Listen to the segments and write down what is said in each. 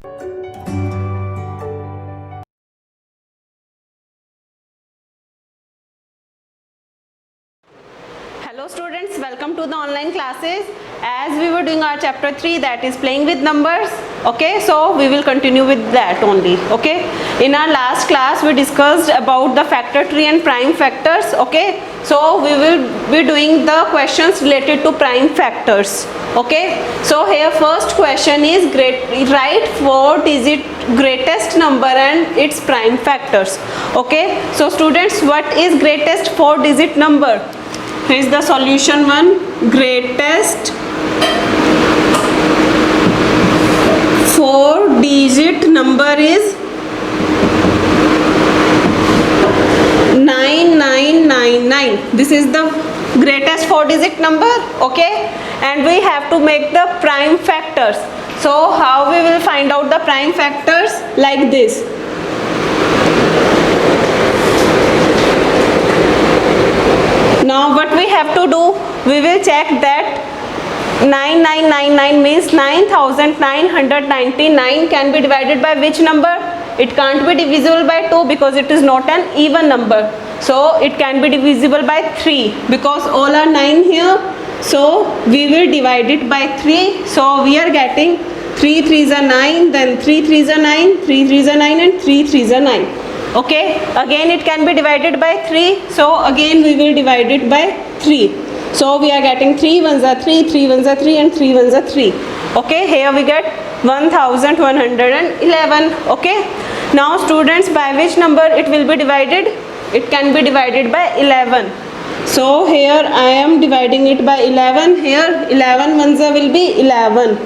Hello students, welcome to the online classes. As we were doing our chapter 3, that is playing with numbers, okay, so we will continue with that only, okay. In our last class we discussed about the factor tree and prime factors, okay, so we will be doing the questions related to prime factors, okay. So here first question is write 4-digit greatest number and its prime factors, okay. So students, what is greatest 4-digit number? Here is the solution one. Greatest 4-digit number is 9999. This is the greatest 4-digit number, okay, and we have to make the prime factors. So how we will find out the prime factors? Like this. Now what we have to do, we will check that 9999 means 9999 can be divided by which number? It can't be divisible by 2 because it is not an even number. So it can be divisible by 3 because all are 9 here. So we will divide it by 3. So we are getting 3 3s are 9, then 3 3s are 9, 3 3s are 9 and 3 3s are 9. Okay, again it can be divided by 3, so again we will divide it by 3. So we are getting 3 1s are 3, 3 1s are 3 and 3 1s are 3. Okay, here we get 1111. Okay, now students, by which number it will be divided? It can be divided by 11. So here I am dividing it by 11. Here 11 1s will be 11.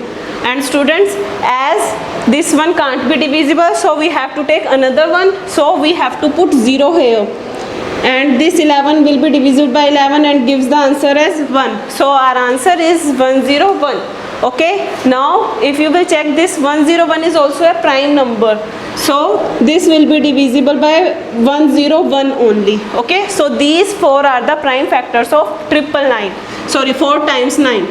And students, as this one can't be divisible, so we have to take another one, so we have to put 0 here, and this 11 will be divisible by 11 and gives the answer as 1. So our answer is 101. Okay, now if you will check, this 101 is also a prime number, so this will be divisible by 101 only. Okay, so these 4 are the prime factors of 4 times 9,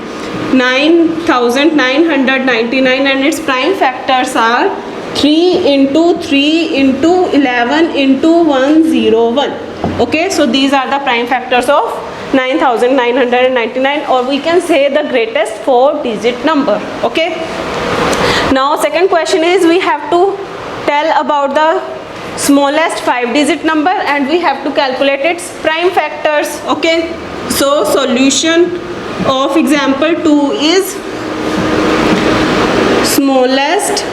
9999, and its prime factors are 3 into 3 into 11 into 101. Okay, so these are the prime factors of 9999, or we can say the greatest 4-digit number. Okay, now second question is, we have to tell about the smallest 5-digit number and we have to calculate its prime factors. Okay, so solution of example 2 is smallest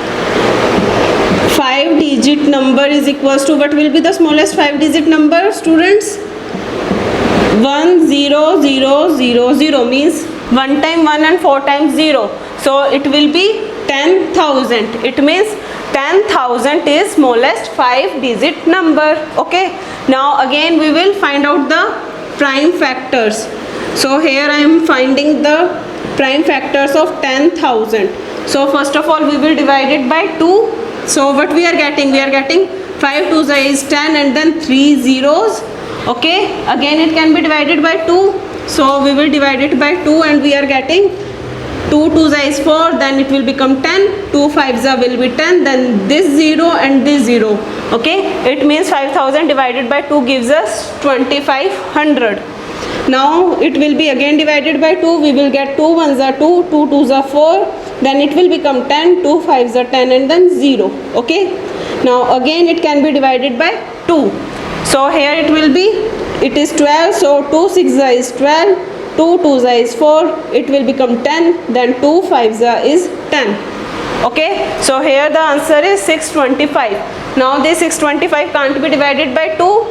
5-digit number is equals to, what will be the smallest 5-digit number, students? 10000 means 1 time 1 and 4 times 0, so it will be 10,000. It means 10,000 is smallest 5-digit number. Okay, now again we will find out the prime factors. So here I am finding the prime factors of 10,000. So first of all we will divide it by 2. So what we are getting? We are getting 5 2s is 10 and then 3 zeros. Okay, again it can be divided by 2. So we will divide it by 2 and we are getting 2 2s is 4, then it will become 10, 2 5s will be 10, then this 0 and this 0. Okay, it means 5,000 divided by 2 gives us 2,500. Now it will be again divided by 2. We will get 2 1s are 2, 2 2s are 4, then it will become 10, 2 5s are 10 and then 0. Okay, now again it can be divided by 2. So here it will be, it is 12, so 2 6s is 12, 2 2s is 4, it will become 10, then 2 5s is 10. Okay, so here the answer is 625. Now this 625 can't be divided by 2.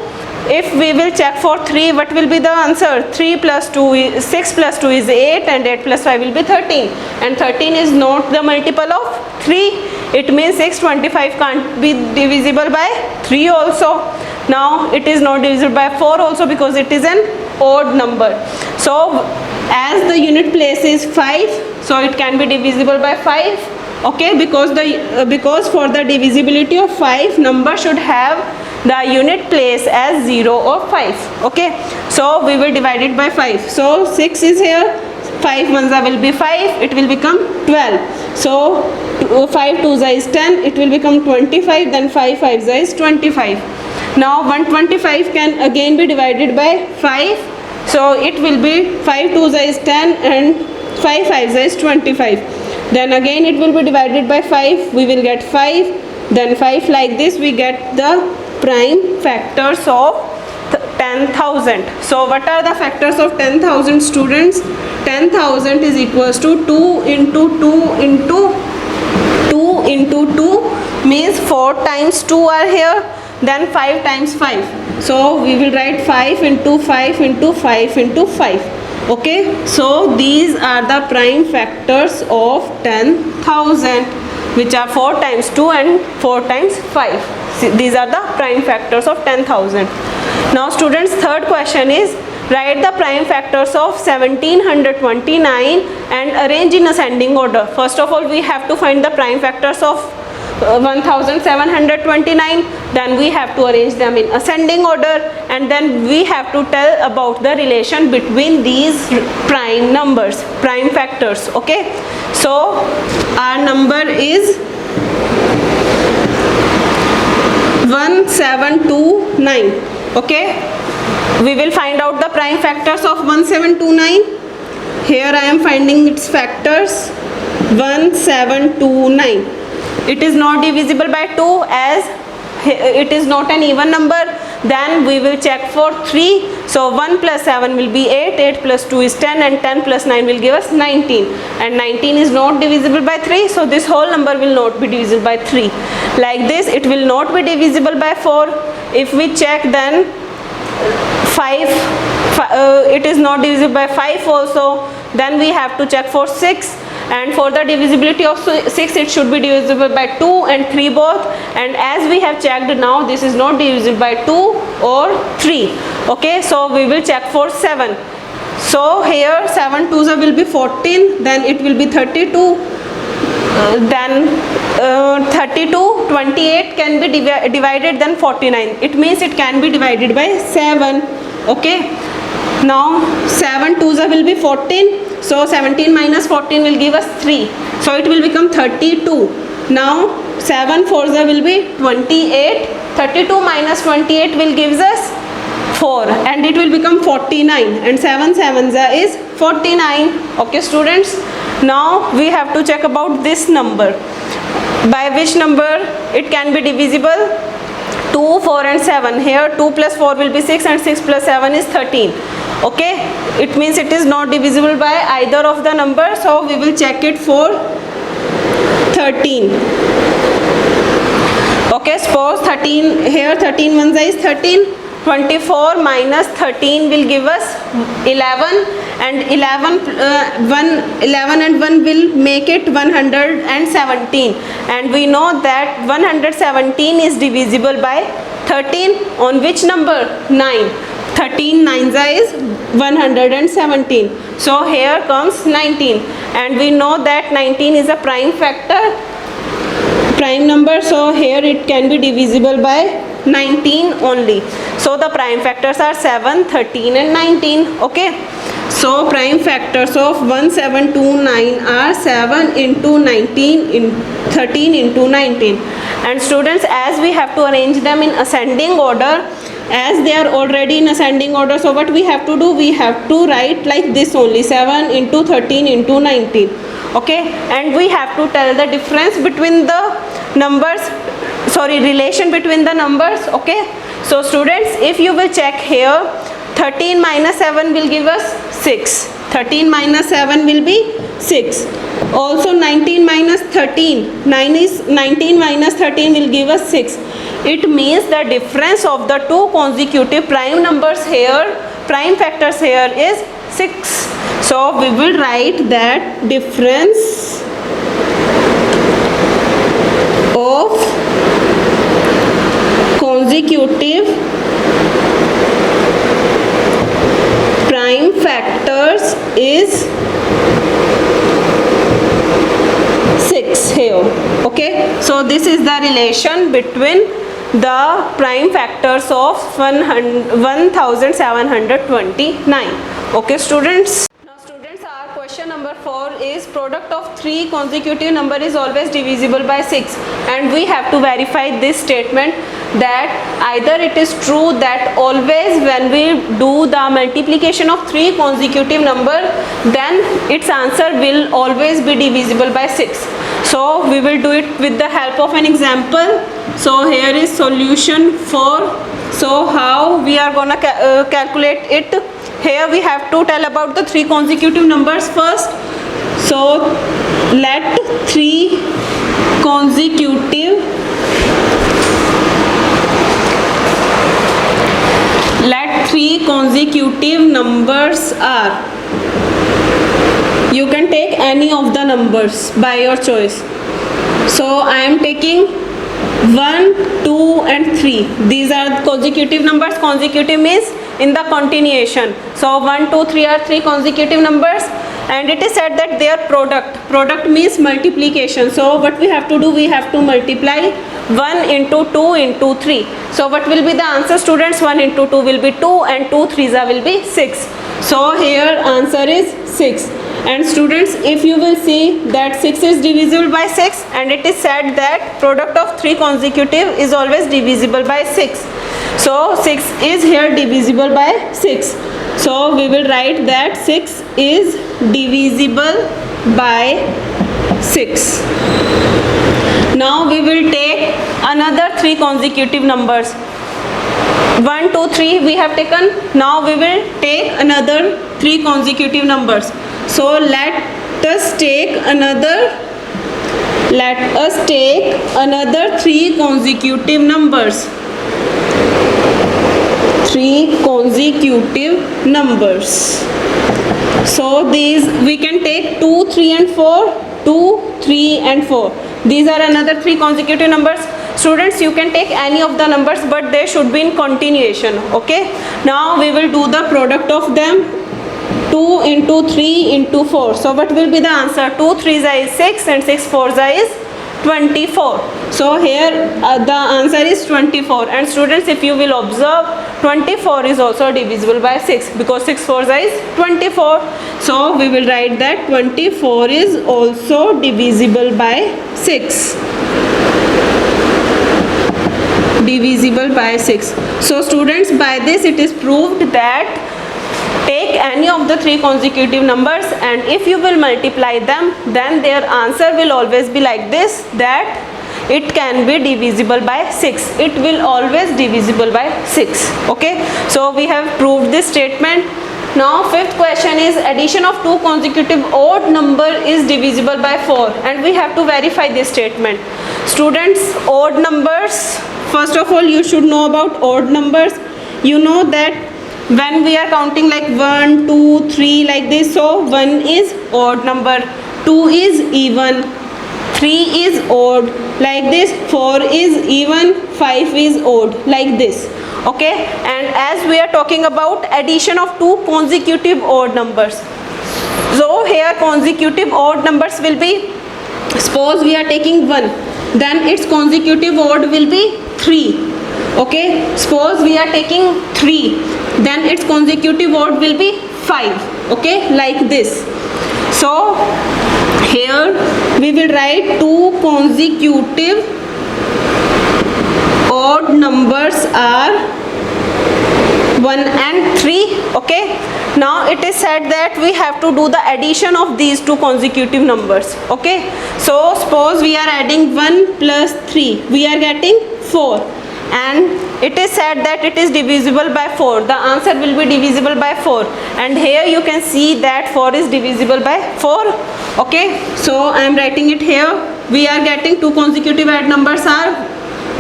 If we will check for 3, what will be the answer? 3 plus 2 is 6 plus 2 is 8 and 8 plus 5 will be 13, and 13 is not the multiple of 3. It means 625 can't be divisible by 3 also. Now it is not divisible by 4 also because it is an odd number. So as the unit place is 5, so it can be divisible by 5. Okay, because for the divisibility of 5, number should have the unit place as 0 or 5. Okay, so we will divide it by 5. So 6 is here, 5 ones will be 5, it will become 12. So 5 twos is 10, it will become 25, then 5 fives is 25. Now 125 can again be divided by 5, so it will be 5 twos is 10 and 5 fives is 25. Then again it will be divided by 5, we will get 5, then 5, like this we get the prime factors of 10,000. So what are the factors of 10,000, students? 10,000 is equals to 2 into 2 into 2 into 2 means 4 times 2 are here, then 5 times 5. So we will write 5 into 5 into 5 into 5. Okay, so these are the prime factors of 10,000, which are 4 times 2 and 4 times 5. See, these are the prime factors of 10,000. Now students, third question is write the prime factors of 1729 and arrange in ascending order. First of all, we have to find the prime factors of 1729, then we have to arrange them in ascending order, and then we have to tell about the relation between these prime numbers, prime factors. Okay, so our number is 1729. Okay, we will find out the prime factors of 1729. Here I am finding its factors. 1729, it is not divisible by 2 as it is not an even number. Then we will check for 3. So 1 plus 7 will be 8, 8 plus 2 is 10, and 10 plus 9 will give us 19, and 19 is not divisible by 3, so this whole number will not be divisible by 3. Like this, it will not be divisible by 4. If we check, then 5, it is not divisible by 5 also. Then we have to check for 6, and for the divisibility of 6, it should be divisible by 2 and 3 both, and as we have checked now, this is not divisible by 2 or 3. Okay, so we will check for 7. So here 7 twos will be 14, then it will be 32, then 32, 28 can be divided, then 49. It means it can be divided by 7. Okay, now 7 twos will be 14, so 17 minus 14 will give us 3, so it will become 32. Now 7 fours will be 28, 32 minus 28 will give us 4, and it will become 49, and 7 sevens is 49. Okay students, now we have to check about this number. By which number it can be divisible? 2, 4 and 7. Here 2 plus 4 will be 6, and 6 plus 7 is 13. Okay, it means it is not divisible by either of the numbers, so we will check it for 13. Okay, suppose 13, here 13 ones is 13, 24 minus 13 will give us 11, and 11 and 1 will make it 117, and we know that 117 is divisible by 13 on which number? 9. 13 nines is 117, so here comes 19, and we know that 19 is a prime factor, prime number, so here it can be divisible by 19 only. So the prime factors are 7, 13 and 19. Okay, so prime factors of 1729 are 7 into 19 in 13 into 19. And students, as we have to arrange them in ascending order, as they are already in ascending order, so what we have to do, we have to write like this only, 7 into 13 into 19. Okay, and we have to tell the difference between the numbers, sorry, relation between the numbers. Okay, so students, if you will check here, 13 minus 7 will give us 6. 13 minus 7 will be 6. Also 19 minus 13, 19 minus 13 will give us 6. It means the difference of the two consecutive prime numbers here, prime factors here is 6. So we will write that difference of consecutive prime factors is 6 here. Okay, so this is the relation between the prime factors of 1729. Okay students, now students, our question is product of three consecutive number is always divisible by 6, and we have to verify this statement that either it is true that always when we do the multiplication of three consecutive number, then its answer will always be divisible by 6. So we will do it with the help of an example. So here is solution 4. So how we are gonna calculate it? Here we have to tell about the three consecutive numbers first. So let three consecutive numbers are. You can take any of the numbers by your choice. So I am taking 1, 2 and 3. These are consecutive numbers. Consecutive means in the continuation. So 1, 2, 3 are three consecutive numbers, and it is said that their product means multiplication. So what we have to do, we have to multiply 1 into 2 into 3. So what will be the answer, students? 1 into 2 will be 2 and 2 3s will be 6. So here answer is 6. And students, if you will see that 6 is divisible by 6, and it is said that product of three consecutive is always divisible by 6. So 6 is here divisible by 6. So we will write that 6 is divisible by 6. Now we will take another three consecutive numbers. 1, 2, 3 we have taken. Now we will take another three consecutive numbers. So let us take another three consecutive numbers. Three consecutive numbers. So these we can take 2, 3 and 4. 2, 3 and 4. These are another three consecutive numbers. Students, you can take any of the numbers, but they should be in continuation. Okay. Now we will do the product of them. 2 into 3 into 4. So what will be the answer? 2 3s is 6 and 6 4s is 24. So here the answer is 24. And students, if you will observe, 24 is also divisible by 6 because 6 4s is 24. So we will write that 24 is also divisible by 6. Divisible by 6. So students, by this it is proved that take any of the three consecutive numbers, and if you will multiply them, then their answer will always be like this, that it can be divisible by 6. It will always divisible by 6. Okay. So we have proved this statement. Now fifth question is addition of two consecutive odd number is divisible by 4, and we have to verify this statement. Students, odd numbers, first of all you should know about odd numbers. You know that when we are counting like 1, 2, 3 like this, so 1 is odd number, 2 is even, 3 is odd like this, 4 is even, 5 is odd like this. Okay. And as we are talking about addition of two consecutive odd numbers, so here consecutive odd numbers will be, suppose we are taking 1, then its consecutive odd will be 3. Okay. Suppose we are taking 3, then its consecutive odd will be 5. Okay, like this. So here we will write two consecutive odd numbers are 1 and 3. Okay. Now it is said that we have to do the addition of these two consecutive numbers. Okay. So suppose we are adding 1 plus 3, we are getting 4, and it is said that it is divisible by 4. The answer will be divisible by 4, and here you can see that 4 is divisible by 4. Okay. So I am writing it here. We are getting two consecutive odd numbers are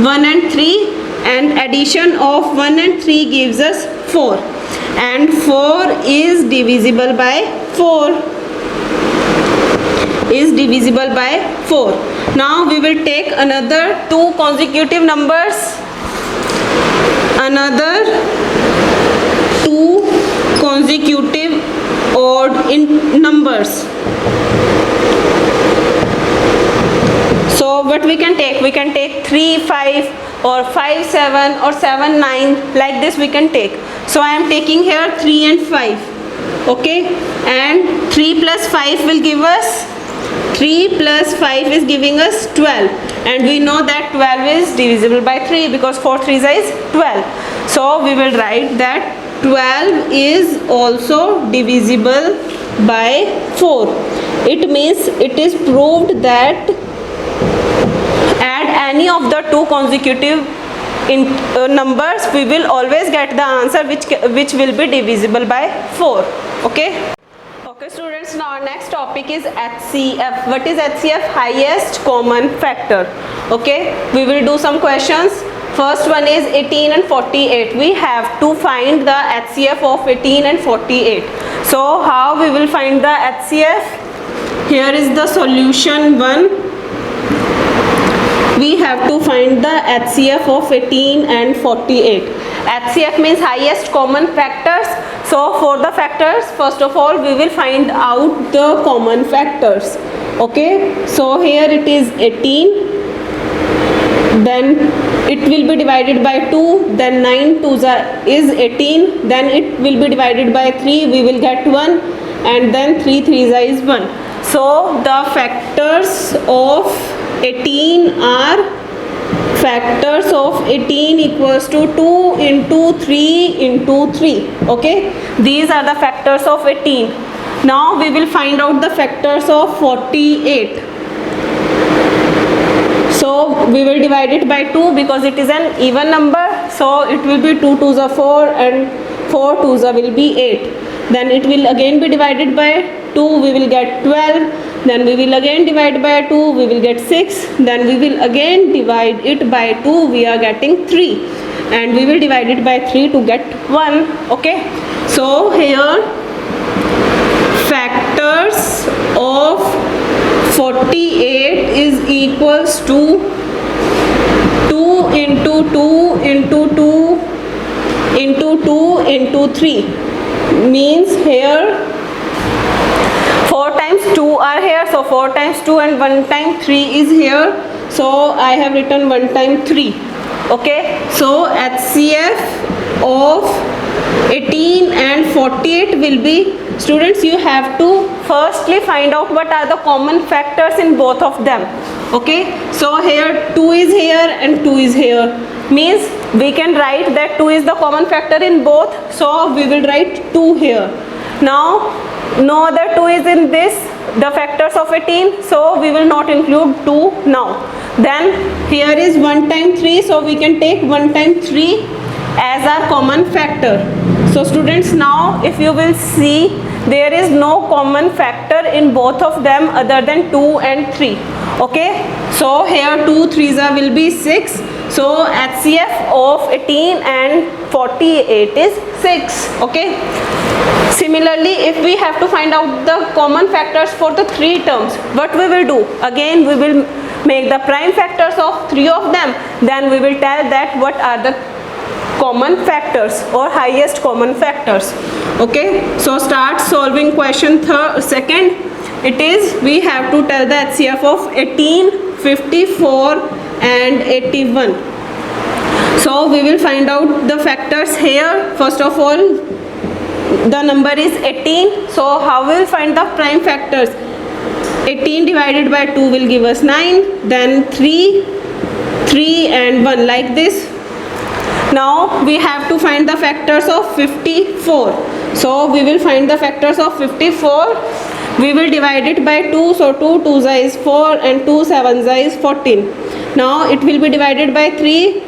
1 and 3, and addition of 1 and 3 gives us 4, and 4 is divisible by 4. Is divisible by 4. Now we will take another two consecutive numbers. Another two consecutive odd in numbers. So what we can take? We can take 3 5 or 5 7 or 7 9, like this we can take. So I am taking here 3 and 5. okay, and 3 plus 5 will give us 3 plus 5 is giving us 12, and we know that 12 is divisible by 3 because 4 3s is 12. So we will write that 12 is also divisible by 4. It means it is proved that add any of the two consecutive numbers, we will always get the answer which will be divisible by 4. Okay. Okay students, now our next topic is HCF. What is HCF? Highest common factor. Okay, we will do some questions. First one is 18 and 48. We have to find the HCF of 18 and 48. So how we will find the HCF? Here is the solution 1. We have to find the HCF of 18 and 48. HCF means highest common factors. So for the factors, first of all we will find out the common factors. Okay, so here it is 18, then it will be divided by 2, then 9 2s is 18, then it will be divided by 3, we will get 1, and then 3 3s is 1. So the factors of 18 are factors of 18 equals to 2 into 3 into 3. Okay, these are the factors of 18. Now we will find out the factors of 48. So we will divide it by 2 because it is an even number. So it will be 2 2s are 4 and 4 2s will be 8. Then it will again be divided by 2, we will get 12. Then we will again divide by 2, we will get 6. Then we will again divide it by 2, we are getting 3. And we will divide it by 3 to get 1. Okay, so here factors of 48 is equals to 2 into 2 into 2 into 2 into 3. Means here 4 times 2 are here, so 4 times 2 and 1 time 3 is here, so I have written 1 time 3. Okay, so HCF of 18 and 48 will be, students, you have to firstly find out what are the common factors in both of them. Okay, so here 2 is here and 2 is here, means we can write that 2 is the common factor in both, so we will write 2 here. Now no other 2 is in this, the factors of 18, so we will not include 2 now. Then here is 1 time 3, so we can take 1 time 3 as our common factor. So students, now if you will see, there is no common factor in both of them other than 2 and 3. Okay, so here 2 3s will be 6, so HCF of 18 and 48 is 6. Okay, similarly if we have to find out the common factors for the 3 terms, what we will do? Again we will make the prime factors of 3 of them, then we will tell that what are the common factors or highest common factors. Okay, so start solving question second. It is, we have to tell the HCF of 18, 54 and 81. So we will find out the factors here. First of all, the number is 18, so how we will find the prime factors? 18 divided by 2 will give us 9, then 3, 3 and 1, like this. Now we have to find the factors of 54. So we will find the factors of 54. We will divide it by 2, so 2 2s is 4 and 2 7s is 14. Now it will be divided by 3.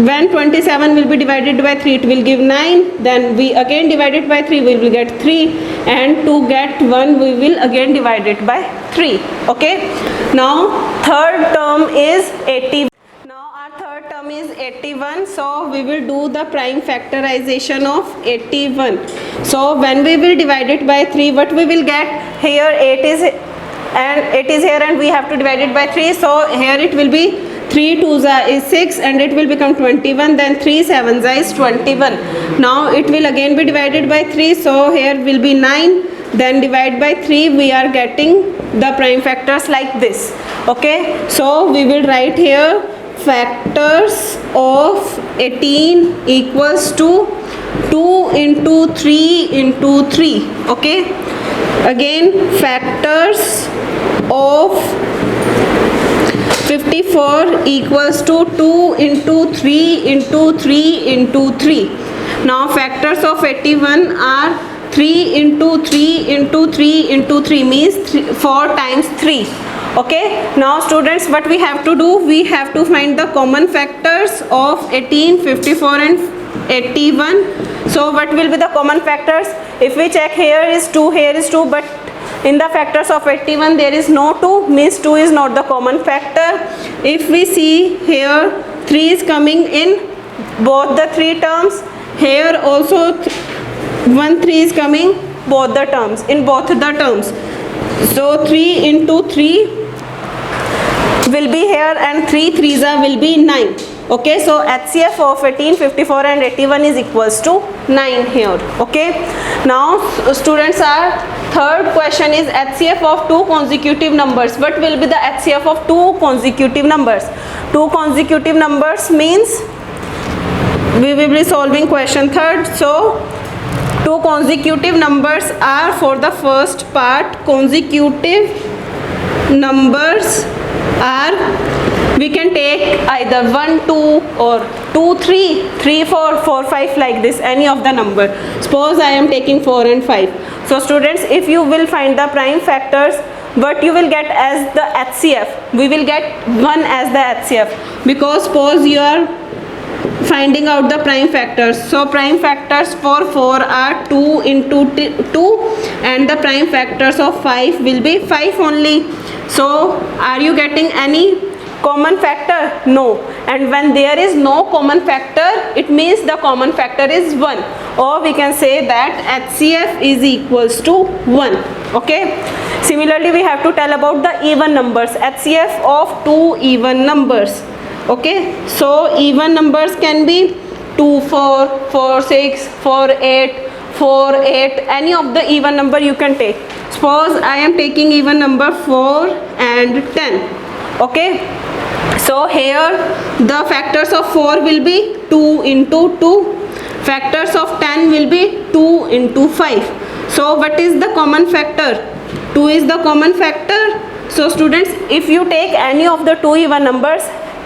When 27 will be divided by 3, it will give 9. Then we again divide it by 3, we will get 3, and to get 1 we will again divide it by 3. Okay, now third term is 80. Third term is 81, so we will do the prime factorization of 81. So when we will divide it by 3, what we will get? Here 8 is and 8 is here and we have to divide it by 3, so here it will be 3 2s is 6 and it will become 21, then 3 7s is 21. Now it will again be divided by 3, so here will be 9, then divide by 3, we are getting the prime factors like this. Okay, so we will write here factors of 18 equals to 2 into 3 into 3. Okay, again factors of 54 equals to 2 into 3 into 3 into 3. Now factors of 81 are 3 into 3 into 3 into 3 means 4 times 3. Okay, now students, what we have to do, we have to find the common factors of 18, 54 and 81. So what will be the common factors? If we check, here is 2, here is 2, but in the factors of 81 there is no 2, means 2 is not the common factor. If we see here, 3 is coming in both the 3 terms. Here also 1 3 is coming both the terms, in both the terms. So 3 into 3 will be here and 3 3s will be 9. Okay, so HCF of 18, 54 and 81 is equals to 9 here. Okay, now students, our third question is HCF of 2 consecutive numbers. What will be the HCF of 2 consecutive numbers? 2 consecutive numbers means we will be solving question third. So 2 consecutive numbers are, for the first part, consecutive numbers are, we can take either 1 2 or 2 3 3 4 4 5, like this, any of the number. Suppose I am taking 4 and 5. So students, if you will find the prime factors, what you will get as the HCF, we will get 1 as the HCF, because suppose you are finding out the prime factors. So prime factors for 4 are 2 into 2 and the prime factors of 5 will be 5 only. So are you getting any common factor? No. And when there is no common factor, it means the common factor is 1, or we can say that HCF is equals to 1. Okay, similarly we have to tell about the even numbers, HCF of 2 even numbers. Okay, so even numbers can be 2 4 4 6 4 8 4 8, any of the even number you can take. Suppose I am taking even number 4 and 10. Okay, so here the factors of 4 will be 2 into 2, factors of 10 will be 2 into 5. So what is the common factor? 2 is the common factor. So students, if you take any of the 2 even numbers,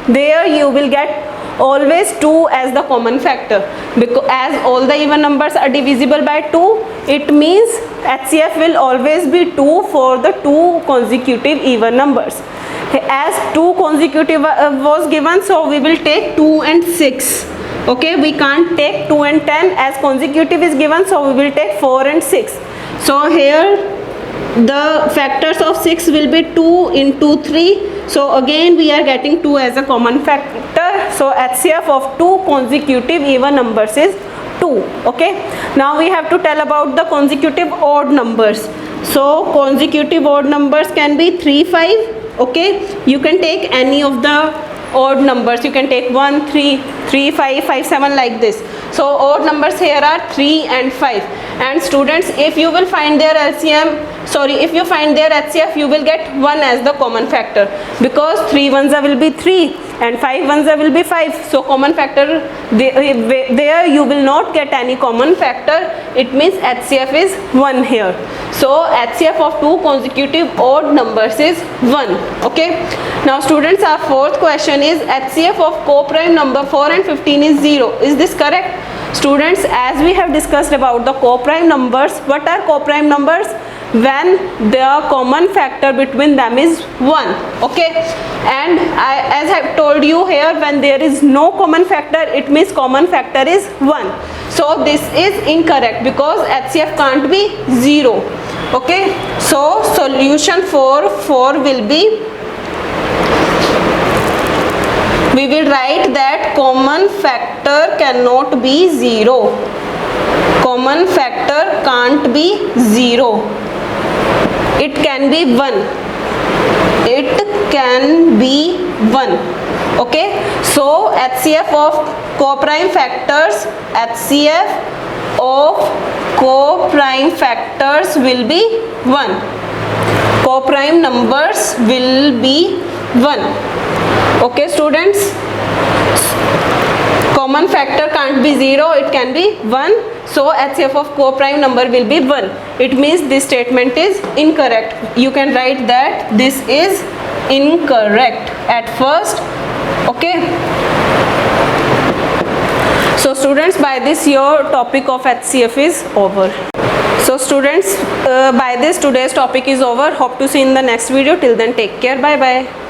there you will get always 2 as the common factor, because as all the even numbers are divisible by 2, it means HCF will always be 2 for the 2 consecutive even numbers. As 2 consecutive was given, so we will take 2 and 6. Okay, we can't take 2 and 10, as consecutive is given, so we will take 4 and 6. So here the factors of 6 will be 2 into 3. So again we are getting 2 as a common factor. So HCF of 2 consecutive even numbers is 2. Okay, now we have to tell about the consecutive odd numbers. So consecutive odd numbers can be 3 5. Okay, you can take any of the odd numbers, you can take 1 3 3 5 5 7, like this. So odd numbers here are 3 and 5. And students, if you will find their LCM, if you find their HCF, you will get 1 as the common factor, because 3 ones will be 3 and 5 ones will be 5. So common factor, there you will not get any common factor, it means HCF is 1 here. So HCF of 2 consecutive odd numbers is 1. Okay, now students, our fourth question is HCF of co-prime number 4 and 15 is 0. Is this correct? Students, as we have discussed about the co-prime numbers, what are co-prime numbers? When the common factor between them is 1. Okay, and as I have told you here, when there is no common factor, it means common factor is 1. So this is incorrect, because HCF can't be 0. Okay, so solution for 4 will be, we will write that common factor cannot be 0. Common factor can't be 0. It can be 1. It can be 1. Okay, so HCF of co-prime factors, HCF of co-prime factors will be 1. Co-prime numbers will be 1. Okay students, common factor can't be 0, it can be 1. So HCF of co-prime number will be 1. It means this statement is incorrect. You can write that this is incorrect at first. Okay. So students, by this your topic of HCF is over. So students, by this today's topic is over. Hope to see in the next video. Till then, take care. Bye bye.